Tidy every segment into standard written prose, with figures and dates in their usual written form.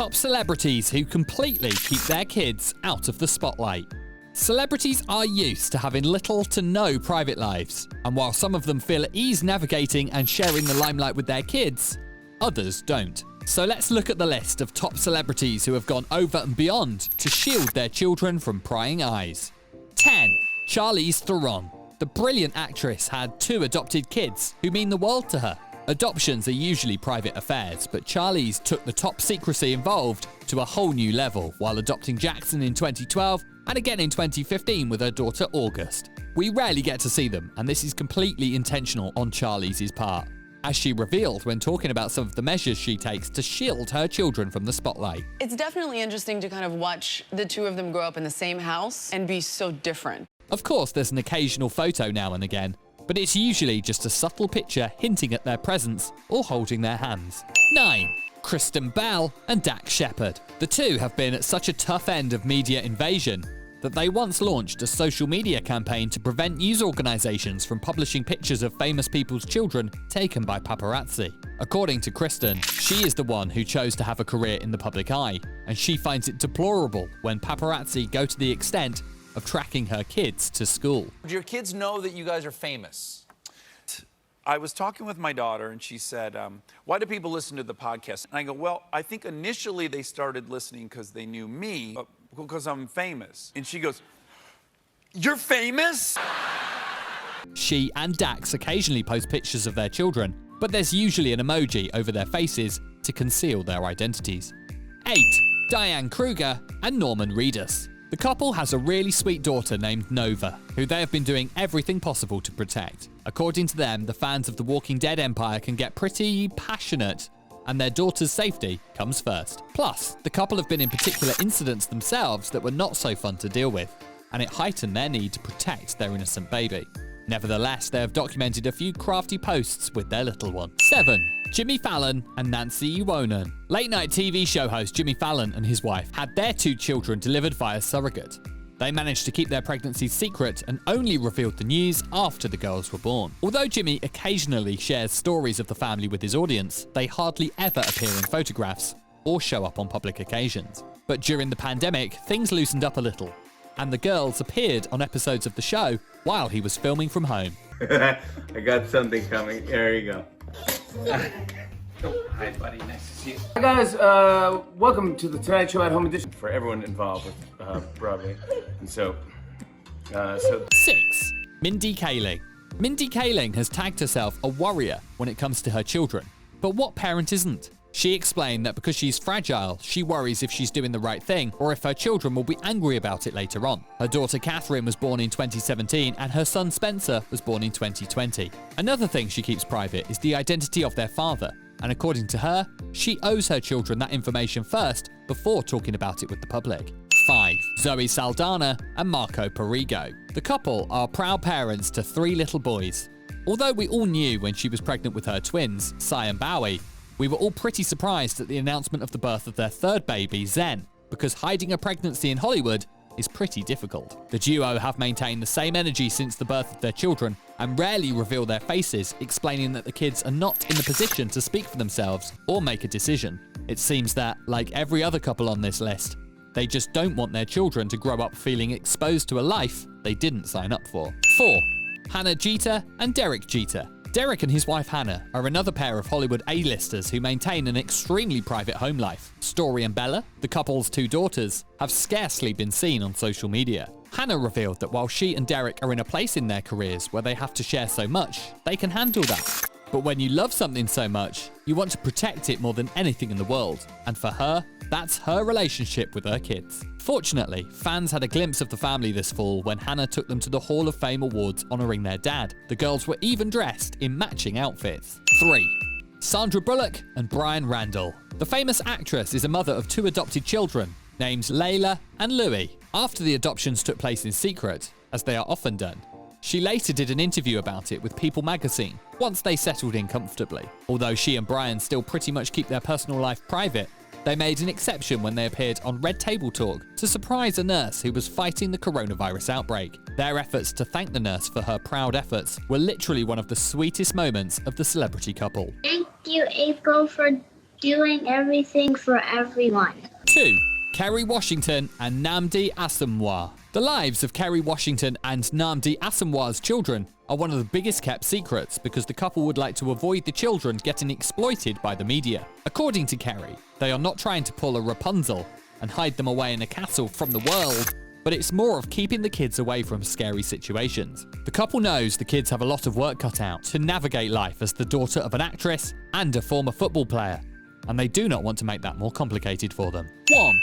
Top celebrities who completely keep their kids out of the spotlight. Celebrities are used to having little to no private lives, and while some of them feel at ease navigating and sharing the limelight with their kids, others don't. So let's look at the list of top celebrities who have gone over and beyond to shield their children from prying eyes. 10. Charlize Theron. The brilliant actress had 2 adopted kids who mean the world to her. Adoptions are usually private affairs, but Charlize took the top secrecy involved to a whole new level while adopting Jackson in 2012 and again in 2015 with her daughter August. We rarely get to see them, and this is completely intentional on Charlize's part, as she revealed when talking about some of the measures she takes to shield her children from the spotlight. It's definitely interesting to kind of watch the 2 of them grow up in the same house and be so different. Of course, there's an occasional photo now and again, but it's usually just a subtle picture hinting at their presence or holding their hands. 9. Kristen Bell and Shepard. The 2 have been at such a tough end of media invasion that they once launched a social media campaign to prevent news organizations from publishing pictures of famous people's children taken by paparazzi. According to Kristen, she is the one who chose to have a career in the public eye, and she finds it deplorable when paparazzi go to the extent of tracking her kids to school. Do your kids know that you guys are famous? I was talking with my daughter, and she said, why do people listen to the podcast? And I go, well, I think initially they started listening because they knew me, because I'm famous. And she goes, you're famous? She and Dax occasionally post pictures of their children, but there's usually an emoji over their faces to conceal their identities. 8. Diane Kruger and Norman Reedus. The couple has a really sweet daughter named Nova, who they have been doing everything possible to protect. According to them, the fans of the Walking Dead empire can get pretty passionate, and their daughter's safety comes first. Plus, the couple have been in particular incidents themselves that were not so fun to deal with, and it heightened their need to protect their innocent baby. Nevertheless, they have documented a few crafty posts with their little one. 7. Jimmy Fallon and Nancy Juvonen. Late-night TV show host Jimmy Fallon and his wife had their 2 children delivered via surrogate. They managed to keep their pregnancies secret and only revealed the news after the girls were born. Although Jimmy occasionally shares stories of the family with his audience, they hardly ever appear in photographs or show up on public occasions. But during the pandemic, things loosened up a little, and the girls appeared on episodes of the show while he was filming from home. I got something coming. There you go. Oh, hi, buddy. Nice to see you. Hi, guys. Welcome to the Tonight Show at Home edition for everyone involved with Broadway. And so 6. Mindy Kaling. Mindy Kaling has tagged herself a warrior when it comes to her children. But what parent isn't? She explained that because she's fragile, she worries if she's doing the right thing or if her children will be angry about it later on. Her daughter Catherine was born in 2017 and her son Spencer was born in 2020. Another thing she keeps private is the identity of their father, and according to her, she owes her children that information first before talking about it with the public. 5. Zoe Saldana and Marco Perego. The couple are proud parents to 3 little boys. Although we all knew when she was pregnant with her twins, 𝗪 and 𝗪𝗲, we were all pretty surprised at the announcement of the birth of their 3rd baby, Zen, because hiding a pregnancy in Hollywood is pretty difficult. The duo have maintained the same energy since the birth of their children and rarely reveal their faces, explaining that the kids are not in the position to speak for themselves or make a decision. It seems that, like every other couple on this list, they just don't want their children to grow up feeling exposed to a life they didn't sign up for. 4. Hannah Jeter and Derek Jeter. Derek and his wife Hannah are another pair of Hollywood A-listers who maintain an extremely private home life. Story and Bella, the couple's 2 daughters, have scarcely been seen on social media. Hannah revealed that while she and Derek are in a place in their careers where they have to share so much, they can handle that. But when you love something so much, you want to protect it more than anything in the world. And for her, that's her relationship with her kids. Fortunately, fans had a glimpse of the family this fall when Hannah took them to the Hall of Fame Awards honoring their dad. The girls were even dressed in matching outfits. 3. Sandra Bullock and Brian Randall. The famous actress is a mother of 2 adopted children, named Layla and Louis. After the adoptions took place in secret, as they are often done, she later did an interview about it with People magazine once they settled in comfortably. Although she and Brian still pretty much keep their personal life private, they made an exception when they appeared on Red Table Talk to surprise a nurse who was fighting the coronavirus outbreak. Their efforts to thank the nurse for her proud efforts were literally one of the sweetest moments of the celebrity couple. Thank you, April, for doing everything for everyone. 2. Kerry Washington and 𝗪𝗵𝗲𝗡𝗪𝗏. The lives of Kerry Washington and 𝗪𝗵𝗲𝗡𝗪𝗏's children are one of the biggest kept secrets because the couple would like to avoid the children getting exploited by the media. According to Kerry, they are not trying to pull a Rapunzel and hide them away in a castle from the world, but it's more of keeping the kids away from scary situations. The couple knows the kids have a lot of work cut out to navigate life as the daughter of an actress and a former football player, and they do not want to make that more complicated for them. 1.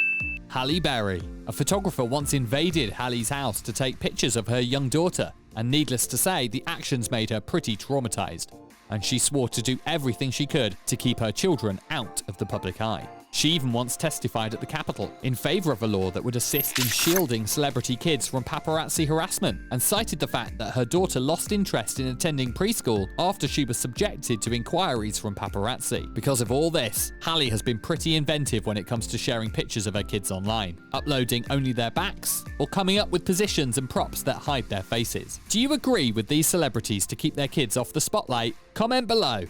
Halle Berry. A photographer once invaded Halle's house to take pictures of her young daughter, and needless to say, the actions made her pretty traumatized, and she swore to do everything she could to keep her children out of the public eye. She even once testified at the Capitol in favor of a law that would assist in shielding celebrity kids from paparazzi harassment, and cited the fact that her daughter lost interest in attending preschool after she was subjected to inquiries from paparazzi. Because of all this, Halle has been pretty inventive when it comes to sharing pictures of her kids online, uploading only their backs or coming up with positions and props that hide their faces. Do you agree with these celebrities to keep their kids off the spotlight? Comment below.